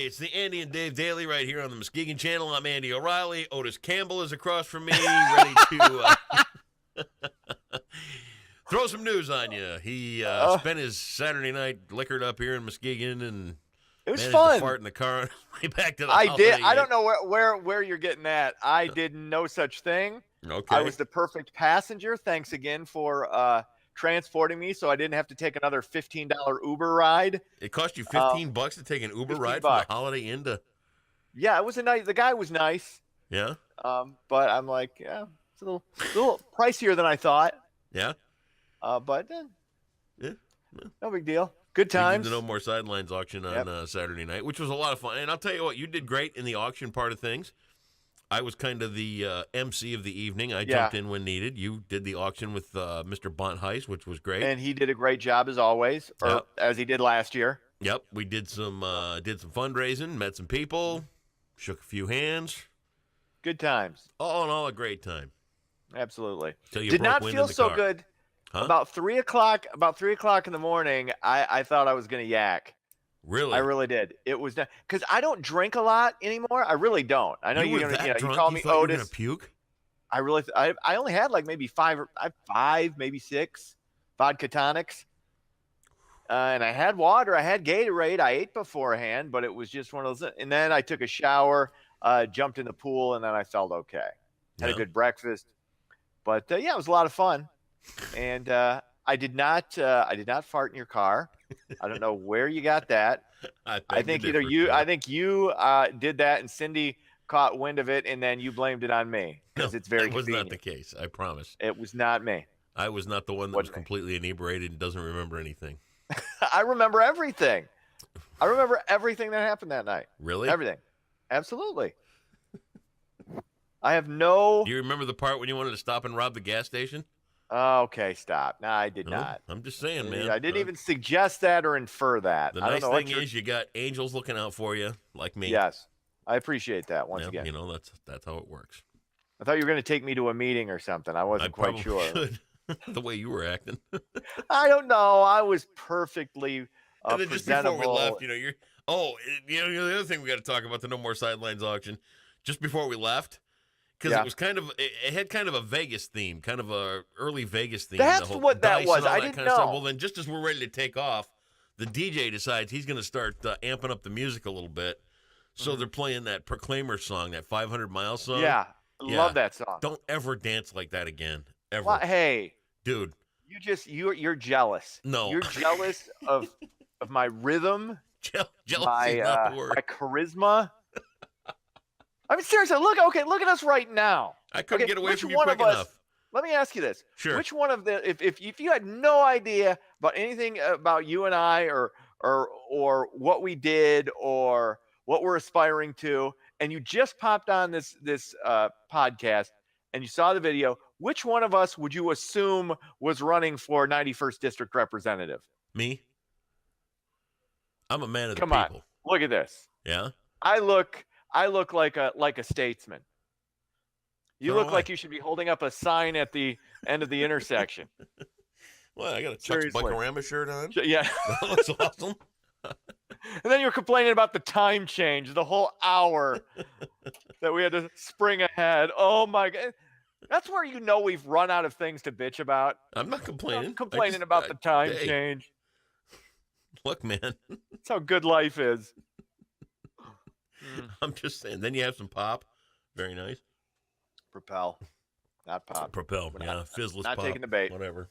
Hey, it's the Andy and Dave Daily right here on the Muskegon Channel. I'm Andy O'Reilly. Otis Campbell is across from me, ready to throw some news on you. He spent his Saturday night liquored up here in Muskegon and It was managed fun. to fart in the car on his way back to the I holiday did. I inn. don't know where you're getting at. I did no such thing. Okay. I was the perfect passenger. Thanks again for transporting me, so I didn't have to take another $15 Uber ride. It cost you $15 to take an Uber ride from the Holiday Inn to. Yeah, it was a nice. The guy was nice. Yeah. But I'm like, yeah, it's a little pricier than I thought. Yeah. But Yeah. no big deal. Good We did times. the No More Sidelines auction on Saturday night, which was a lot of fun. And I'll tell you what, you did great in the auction part of things. I was kind of the MC of the evening. I jumped in when needed. You did the auction with Mr. Bontheis, which was great. And he did a great job as always, or as he did last year. Yep, we did some fundraising, met some people, shook a few hands. Good times. All in all, a great time. Absolutely. Till you Did broke not wind feel in the so car. good. Huh? About 3 o'clock. About 3 o'clock in the morning, I thought I was gonna yak. Really? I really did. It was not because I don't drink a lot anymore. I really don't. I know you were you're gonna, that drunk, you call me thought you were Otis. gonna puke? I really, I only had like maybe five, maybe six vodka tonics. And I had water. I had Gatorade. I ate beforehand, but it was just one of those. And then I took a shower, jumped in the pool, and then I felt okay. Had a good breakfast. But yeah, it was a lot of fun. And I did not fart in your car. I don't know where you got that. I think either you, I think you did that, and Cindy caught wind of it, and then you blamed it on me because it's very convenient. That was not the case. I promise. It was not me. I was not the one that was completely inebriated and doesn't remember anything. I remember everything. I remember everything that happened that night. Really? Everything. Absolutely. I have no. Do you remember the part when you wanted to stop and rob the gas station? Okay, stop. No, I did not. I'm just saying, man. I didn't even suggest that or infer that. The nice thing is you got angels looking out for you, like me. Yes. I appreciate that once again. You know, that's how it works. I thought you were going to take me to a meeting or something. I wasn't quite sure. Should. The way you were acting. I don't know. I was perfectly and then presentable. Just before we left, the other thing we got to talk about, the No More Sidelines auction, just before we left, because it was it had kind of a Vegas theme, kind of a early Vegas theme. That's what that was. I didn't know. Well, then just as we're ready to take off, the DJ decides he's going to start amping up the music a little bit. So they're playing that Proclaimer song, that 500 Mile song. Yeah, love that song. Don't ever dance like that again, ever. Well, hey, dude, you're jealous. No, you're jealous of my rhythm, jealousy, not the word. My charisma. I mean, seriously, look at us right now. I couldn't get away from you quick enough. Let me ask you this: Sure. Which one of the if you had no idea about anything about you and I or what we did or what we're aspiring to, and you just popped on this podcast and you saw the video, which one of us would you assume was running for 91st District Representative? Me. I'm a man of the people. Come on, look at this. Yeah. I look like a statesman. You look like you should be holding up a sign at the end of the intersection. Well, I got a Chuck's Bikorama shirt on. Yeah. That looks awesome. And then you're complaining about the time change, the whole hour that we had to spring ahead. Oh my God. That's where you know we've run out of things to bitch about. I'm not complaining. I'm complaining about the time change. Look, man. That's how good life is. I'm just saying. Then you have some pop. Very nice. Propel. Not pop. Propel. Fizzless pop. Not taking the bait. Whatever.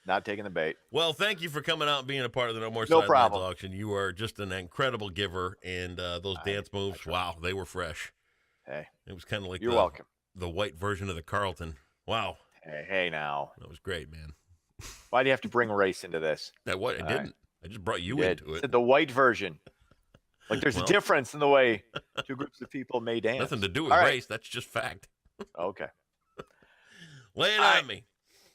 Not taking the bait. Well, thank you for coming out and being a part of the No More Sidelines auction. You are just an incredible giver, and those dance moves, wow, they were fresh. Hey. It was kind of like you're welcome. The white version of the Carlton. Wow. Hey now. That was great, man. Why do you have to bring race into this? I didn't. I just brought you into it. Said the white version. Like there's a difference in the way two groups of people may dance. Nothing to do with race. That's just fact. Okay. Lay it on me.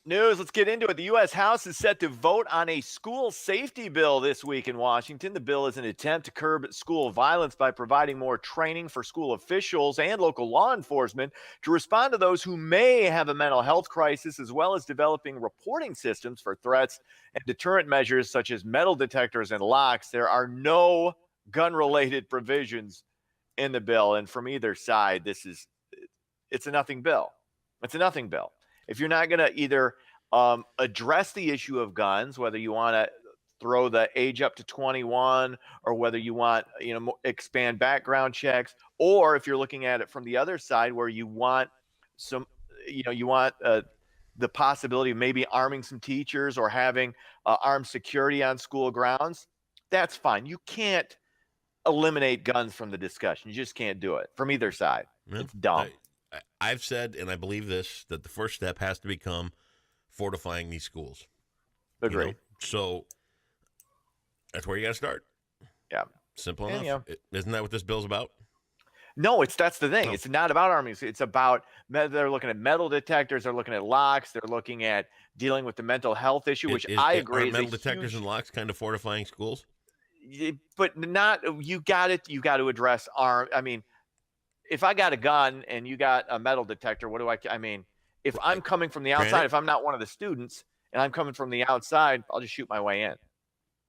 News, let's get into it. The U.S. House is set to vote on a school safety bill this week in Washington. The bill is an attempt to curb school violence by providing more training for school officials and local law enforcement to respond to those who may have a mental health crisis, as well as developing reporting systems for threats and deterrent measures such as metal detectors and locks. There are no gun-related provisions in the bill, and from either side, it's a nothing bill. It's a nothing bill. If you're not going to either address the issue of guns, whether you want to throw the age up to 21, or whether you want, expand background checks, or if you're looking at it from the other side where you want some, you want the possibility of maybe arming some teachers or having armed security on school grounds, that's fine. You can't eliminate guns from the discussion. You just can't do it from either side. Yeah. It's dumb. I've said, and I believe this, that the first step has to become fortifying these schools. Agreed. So that's where you got to start. Yeah. Simple enough. Isn't that what this bill's about? No, that's the thing. No. It's not about armies. It's about, they're looking at metal detectors. They're looking at locks. They're looking at dealing with the mental health issue, which I agree. Are metal detectors and locks kind of fortifying schools? But not, you got to address arm. I mean, if I got a gun and you got a metal detector, what do I mean, if I'm coming from the outside, if I'm not one of the students and I'm coming from the outside, I'll just shoot my way in.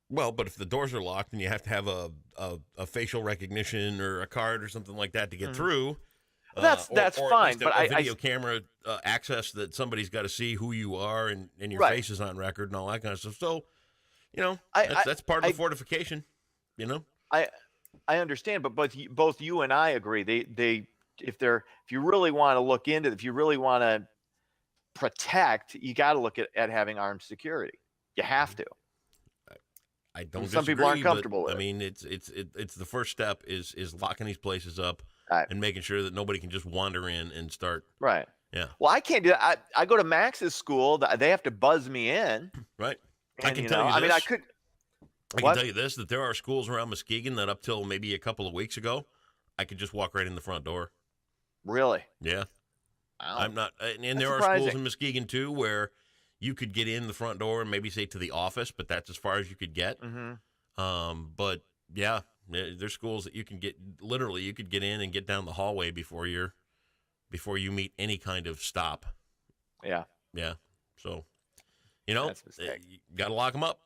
Well, but if the doors are locked and you have to have a facial recognition or a card or something like that to get through, that's fine. But a video camera access that somebody's got to see who you are and your face is on record and all that kind of stuff. So, that's part of the fortification. I understand, but both you and I agree. If you really want to look into it, if you really want to protect, you got to look at having armed security. You have to. I don't. Some people aren't comfortable with it. I mean, it's the first step is locking these places up and making sure that nobody can just wander in and start. Right. Yeah. Well, I can't do that. I go to Max's school. They have to buzz me in. Right. And, I can tell you this. I mean, I could. I can tell you this, that there are schools around Muskegon that up till maybe a couple of weeks ago, I could just walk right in the front door. Really? Yeah. Wow. I'm not, and there are schools in Muskegon too where you could get in the front door and maybe say to the office, but that's as far as you could get. Mm-hmm. But yeah, there's schools that you can get, literally you could get in and get down the hallway before you meet any kind of stop. Yeah. Yeah. So, you got to lock them up.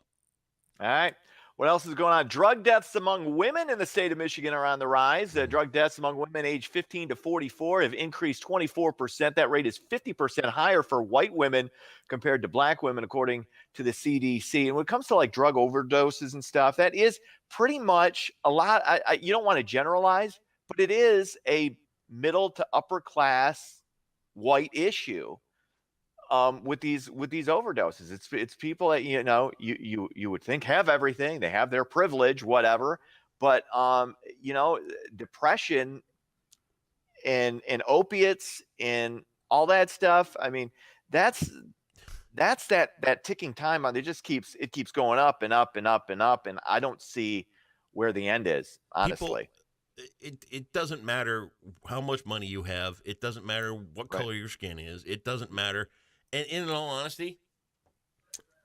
All right. What else is going on? Drug deaths among women in the state of Michigan are on the rise. Drug deaths among women aged 15 to 44 have increased 24%. That rate is 50% higher for white women compared to black women, according to the CDC. And when it comes to like drug overdoses and stuff, that is pretty much a lot. You don't want to generalize, but it is a middle to upper class white issue. With these overdoses, it's people that you would think have everything, they have their privilege, whatever, but depression and opiates and all that stuff. I mean, that's that ticking time on. It keeps going up and up and up and up, and I don't see where the end is, honestly. It doesn't matter how much money you have. It doesn't matter what color your skin is. It doesn't matter. And in all honesty,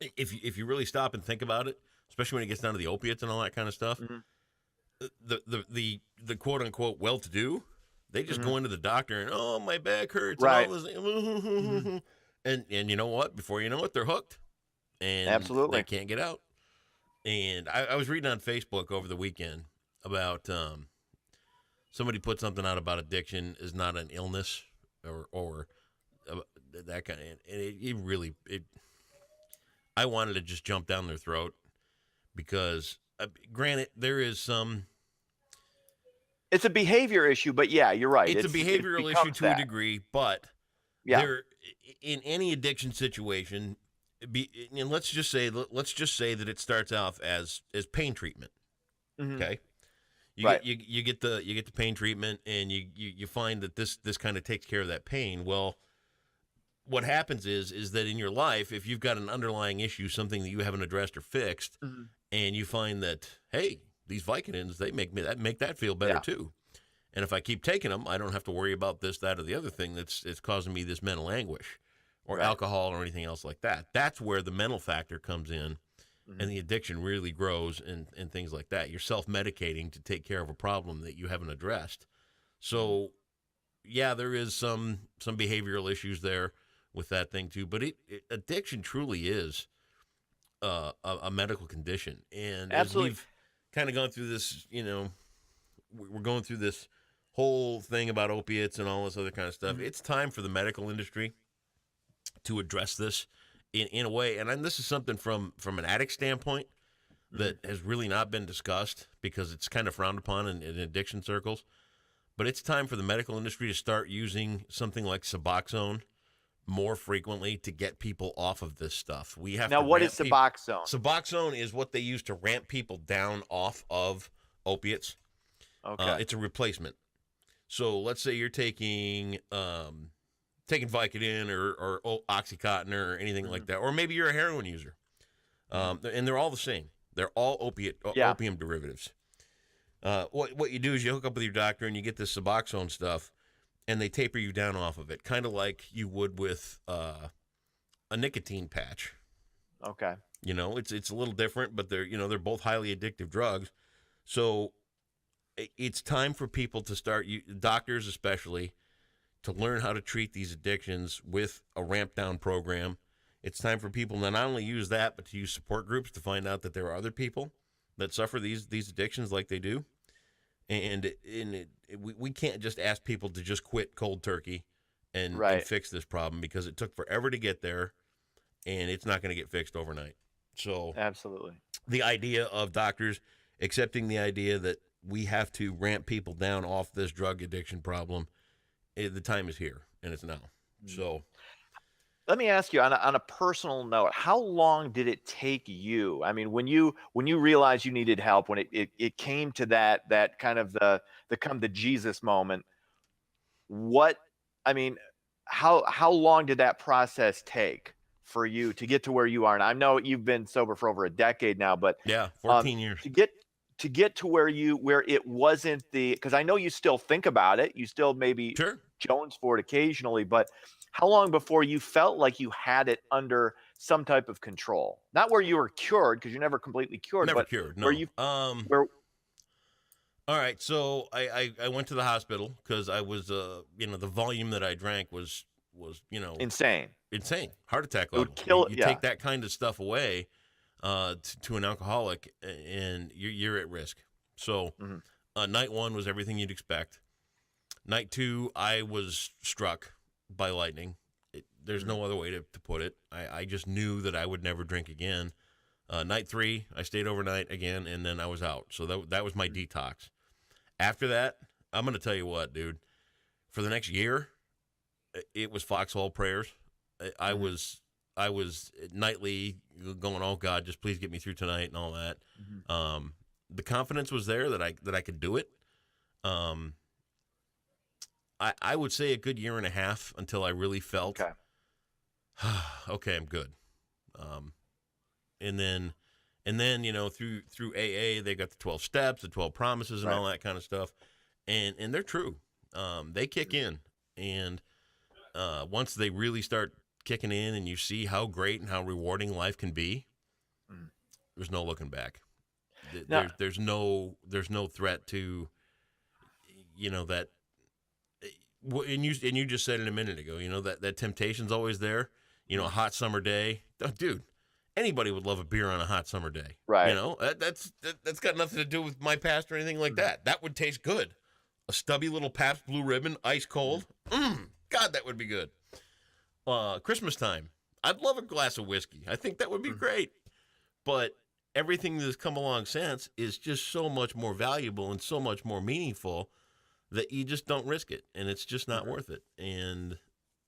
if you really stop and think about it, especially when it gets down to the opiates and all that kind of stuff, the quote unquote well-to-do, they just go into the doctor and my back hurts, right? And you know what? Before you know it, they're hooked, and absolutely they can't get out. And I was reading on Facebook over the weekend about somebody put something out about addiction is not an illness or that kind of, and I wanted to just jump down their throat because granted there is some, it's a behavior issue, but yeah, you're right. It's a behavioral issue to a degree, but there in any addiction situation, and let's just say that it starts off as pain treatment. Okay. You get the pain treatment and you find that this kind of takes care of that pain. Well, what happens is that in your life, if you've got an underlying issue, something that you haven't addressed or fixed, and you find that, hey, these Vicodins, they make that feel better too. And if I keep taking them, I don't have to worry about this, that, or the other thing that's causing me this mental anguish or alcohol or anything else like that. That's where the mental factor comes in, and the addiction really grows and things like that. You're self-medicating to take care of a problem that you haven't addressed. So, yeah, there is some behavioral issues there with that thing too, but addiction truly is a medical condition, and absolutely. kind of gone through this, we're going through this whole thing about opiates and all this other kind of stuff. It's time for the medical industry to address this in a way. And this is something from an addict standpoint that has really not been discussed because it's kind of frowned upon in addiction circles. But it's time for the medical industry to start using something like Suboxone more frequently to get people off of this stuff. We have now. to What is Suboxone? Suboxone is what they use to ramp people down off of opiates. Okay. It's a replacement. So let's say you're taking Vicodin or Oxycontin or anything like that, or maybe you're a heroin user, and they're all the same. They're all opium derivatives. What you do is you hook up with your doctor and you get this Suboxone stuff, and they taper you down off of it, kind of like you would with a nicotine patch. Okay. It's a little different, but they're both highly addictive drugs. So it's time for people to start, doctors especially, to learn how to treat these addictions with a ramp down program. It's time for people to not only use that, but to use support groups to find out that there are other people that suffer these addictions like they do. And we can't just ask people to just quit cold turkey and fix this problem, because it took forever to get there, and it's not going to get fixed overnight. So absolutely, the idea of doctors accepting the idea that we have to ramp people down off this drug addiction problem, the time is here, and it's now. So let me ask you on a personal note, how long did it take you? I mean, when you realized you needed help, when it came to that kind of the come to Jesus moment, how long did that process take for you to get to where you are? And I know you've been sober for over a decade now, but 14 years to get to where it wasn't because I know you still think about it, you still maybe Jones for it occasionally, but how long before you felt like you had it under some type of control? Not where you were cured, because you're never completely cured. Never cured, no. Where all right, so I went to the hospital because I was, the volume that I drank was insane, heart attack level. It would kill. You take that kind of stuff away to an alcoholic, and you're at risk. So night one was everything you'd expect. Night two, I was struck by lightning. There's no other way to put it. I just knew that I would never drink again. Night three, I stayed overnight again, and then I was out. So that was my detox. After that, I'm going to tell you what, dude. For the next year, it was foxhole prayers. I was nightly going, oh God, just please get me through tonight and all that. The confidence was there that I could do it. I would say a good year and a half until I really felt, okay, I'm good. And then through AA, they got the 12 steps, the 12 promises, and all that kind of stuff, and they're true. They kick in, and once they really start kicking in, and you see how great and how rewarding life can be, there's no looking back. There's no threat to, that. And you just said it a minute ago, that temptation's always there. A hot summer day, dude. Anybody would love a beer on a hot summer day, right? That's got nothing to do with my past or anything like that. That would taste good. A stubby little Pabst Blue Ribbon, ice cold. God, that would be good. Christmas time, I'd love a glass of whiskey. I think that would be great. But everything that's come along since is just so much more valuable and so much more meaningful that you just don't risk it, and it's just not worth it. And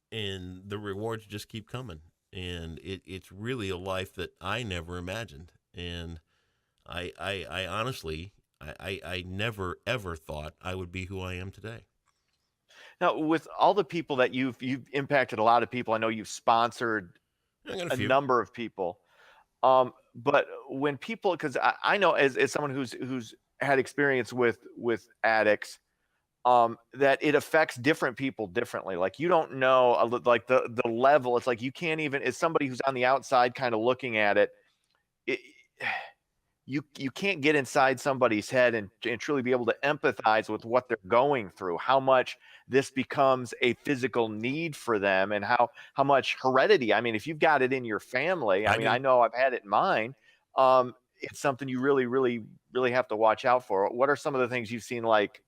the rewards just keep coming. And it's really a life that I never imagined. And I honestly, I never, ever thought I would be who I am today. Now, with all the people that you've impacted, a lot of people, I know you've sponsored a number of people. But when people, because I know as someone who's had experience with addicts, that it affects different people differently. Like, you don't know, like the level. It's like you can't even, as somebody who's on the outside kind of looking at it, you can't get inside somebody's head and truly be able to empathize with what they're going through, how much this becomes a physical need for them, and how much heredity. I mean, if you've got it in your family, I mean, I know I've had it in mine. it's something you really, really, really have to watch out for. What are some of the things you've seen, like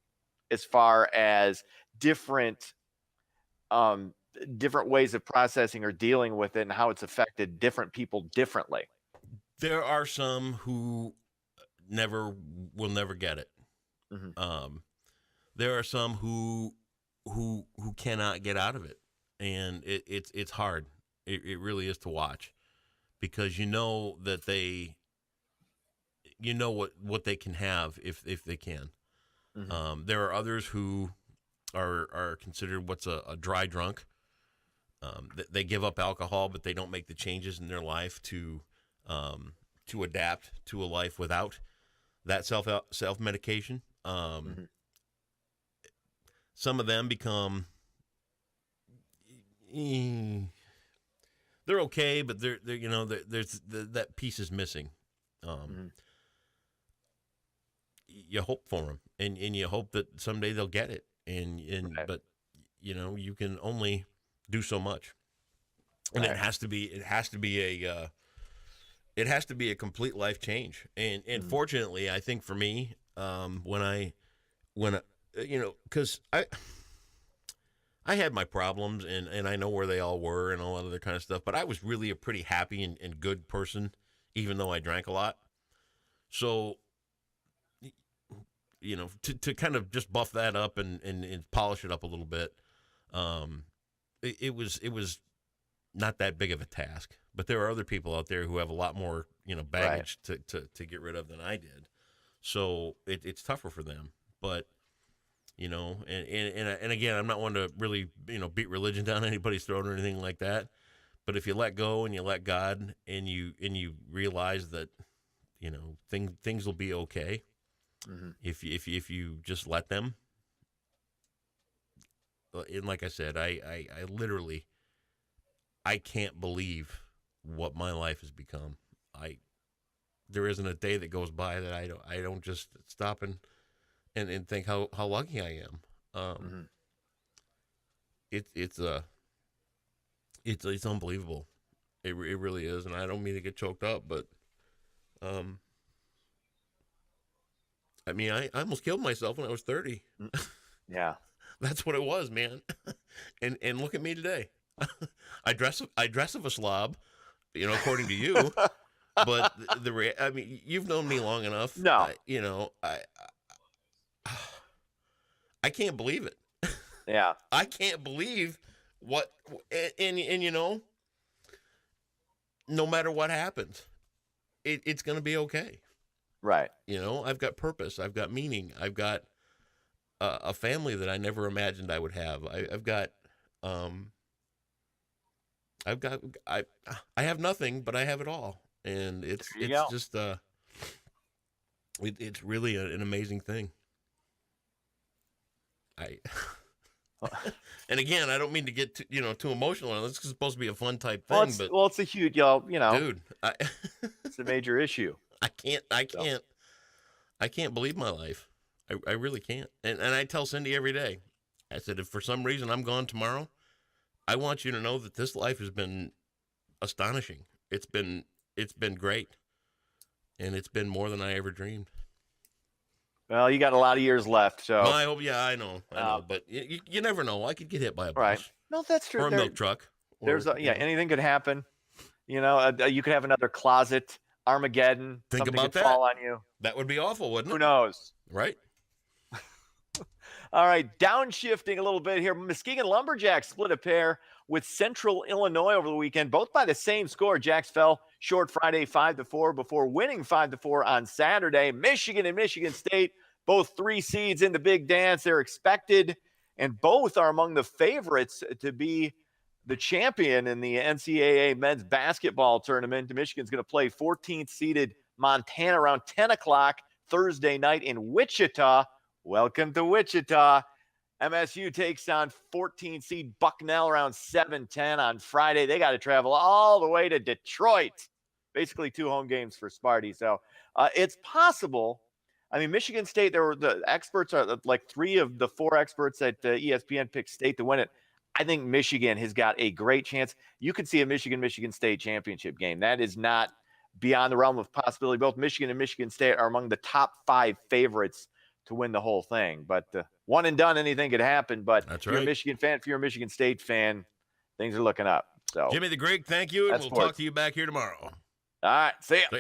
as far as different different ways of processing or dealing with it, and how it's affected different people differently? There are some who will never get it. Mm-hmm. There are some who cannot get out of it, and it's hard. It really is to watch, because you know that what they can have if they can. Mm-hmm. There are others who are considered what's a dry drunk. They give up alcohol, but they don't make the changes in their life to adapt to a life without that self medication. Mm-hmm. Some of them become they're okay, but there's that piece is missing. Mm-hmm. You hope for them, and you hope that someday they'll get it, Right. but you can only do so much, and Right. it has to be a complete life change. And Mm-hmm. fortunately, I think for me, because I had my problems, and I know where they all were and all that other kind of stuff, but I was really a pretty happy and good person, even though I drank a lot. So, to kind of just buff that up and polish it up a little bit, it was not that big of a task. But there are other people out there who have a lot more, baggage to get rid of than I did. So it's tougher for them. But, and again, I'm not one to really, beat religion down anybody's throat or anything like that. But if you let go and you let God, and you realize that, things will be okay. Mm-hmm. If you just let them. And like I said, I literally, I can't believe what my life has become. There isn't a day that goes by that I don't just stop and think how lucky I am. Mm-hmm. It's unbelievable. It really is, and I don't mean to get choked up, but I mean, I almost killed myself when I was 30. Yeah. That's what it was, man. and look at me today. I dress of a slob, according to you. But I mean, you've known me long enough. No. I can't believe it. Yeah. I can't believe what, and no matter what happens, it's going to be okay. Right. I've got purpose. I've got meaning. I've got a family that I never imagined I would have. I have nothing, but I have it all, and it's go. just it's really an amazing thing. And again, I don't mean to get too emotional. This is supposed to be a fun type thing, it's a huge, dude, it's a major issue. I can't believe my life. I really can't. And I tell Cindy every day, I said, if for some reason I'm gone tomorrow, I want you to know that this life has been astonishing. It's been great. And it's been more than I ever dreamed. Well, you got a lot of years left, so. I hope, yeah, I know, but you never know. I could get hit by a bus. Right. No, that's true. Or a milk truck. Anything could happen. You could have another closet Armageddon. Think something about could that. fall on you. That would be awful, wouldn't it? Who knows? Right. All right, downshifting a little bit here. Muskegon Lumberjacks split a pair with Central Illinois over the weekend, both by the same score. Jacks fell short Friday 5-4 before winning 5-4 on Saturday. Michigan and Michigan State, both 3 seeds in the big dance. They're expected, and both are among the favorites to be the champion in the NCAA men's basketball tournament. Michigan's going to play 14th seeded Montana around 10 o'clock Thursday night in Wichita. Welcome to Wichita. MSU takes on 14 seed Bucknell around 7:10 on Friday. They got to travel all the way to Detroit. Basically 2 home games for Sparty. So it's possible. I mean, Michigan State, the experts are like 3 of the 4 experts at ESPN picked State to win it. I think Michigan has got a great chance. You could see a Michigan State championship game. That is not beyond the realm of possibility. Both Michigan and Michigan State are among the top 5 favorites to win the whole thing. But one and done, anything could happen. But That's if you're right. a Michigan fan, if you're a Michigan State fan, things are looking up. So Jimmy the Greek, thank you, and we'll talk to you back here tomorrow. All right, see ya.